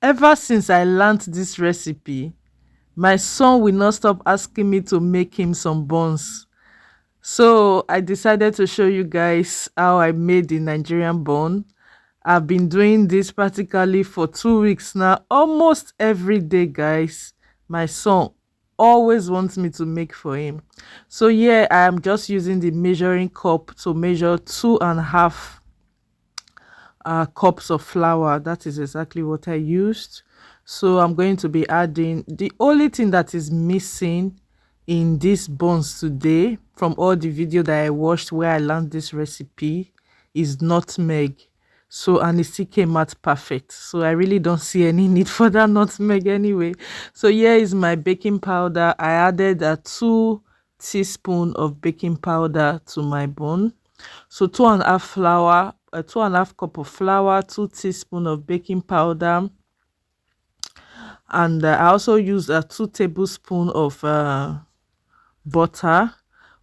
Ever since I learned this recipe, my son will not stop asking me to make him some buns. So I decided to show you guys how I made the Nigerian bun. I've been doing this practically for 2 weeks now, almost every day, guys. My son always wants me to make for him. So yeah, I am just using the measuring cup to measure 2.5 cups of flour. That is exactly what I used. So I'm going to be adding, the only thing that is missing in these buns today from all the video that I watched where I learned this recipe is nutmeg. So, and it still came out perfect, so I really don't see any need for that nutmeg anyway. So here is my baking powder. I added a 2 teaspoons of baking powder to my bun. So 2.5 flour, 2.5 cup of flour, 2 teaspoons of baking powder, and I also used a 2 tablespoons of butter,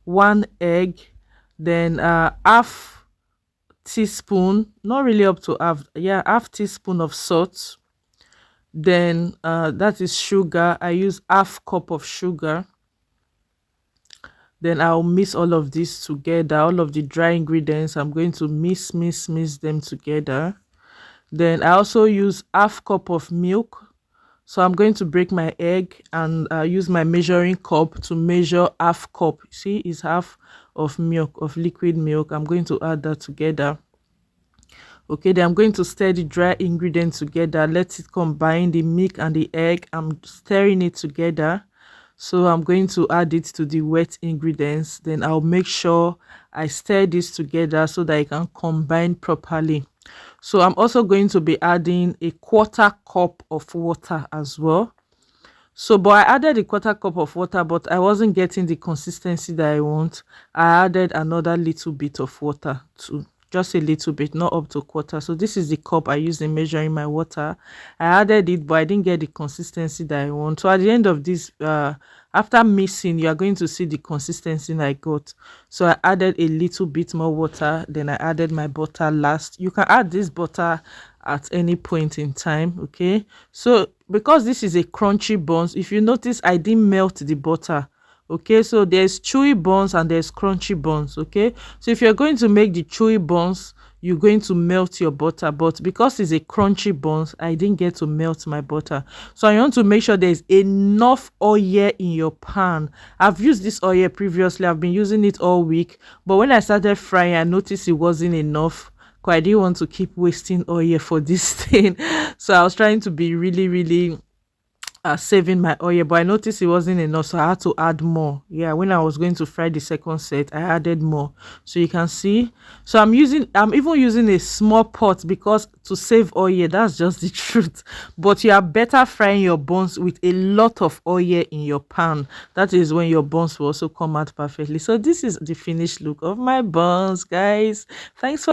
1 egg, then half teaspoon, not really up to half, yeah, half teaspoon of salt. Then that is sugar. I use half cup of sugar. Then I'll mix all of this together, all of the dry ingredients. I'm going to mix them together. Then I also use half cup of milk. So I'm going to break my egg and use my measuring cup to measure half cup. See, it's half of milk, of liquid milk. I'm going to add that together. Okay, then I'm going to stir the dry ingredients together. Let it combine, the milk and the egg. I'm stirring it together. So I'm going to add it to the wet ingredients. Then I'll make sure I stir this together so that it can combine properly. So I'm also going to be adding a 1/4 cup of water as well. So but I added a 1/4 cup of water, but I wasn't getting the consistency that I want. I added another little bit of water too, just a little bit, not up to 1/4. So this is the cup I used in measuring my water. I added it, but I didn't get the consistency that I want. So at the end of this, after mixing, you are going to see the consistency I got. So I added a little bit more water, then I added my butter last. You can add this butter at any point in time. Okay, so because this is a crunchy buns, if you notice, I didn't melt the butter. Okay, so there's chewy buns and there's crunchy buns. Okay, so if you're going to make the chewy buns, you're going to melt your butter, but because it's a crunchy buns, I didn't get to melt my butter. So I want to make sure there's enough oil in your pan. I've used this oil previously, I've been using it all week, but when I started frying, I noticed it wasn't enough, because I didn't want to keep wasting oil for this thing. So I was trying to be really saving my oil, but I noticed it wasn't enough, so I had to add more. Yeah, when I was going to fry the second set, I added more. So you can see, so I'm even using a small pot because to save oil. That's just the truth. But you are better frying your buns with a lot of oil in your pan. That is when your buns will also come out perfectly. So this is the finished look of my buns, guys. Thanks for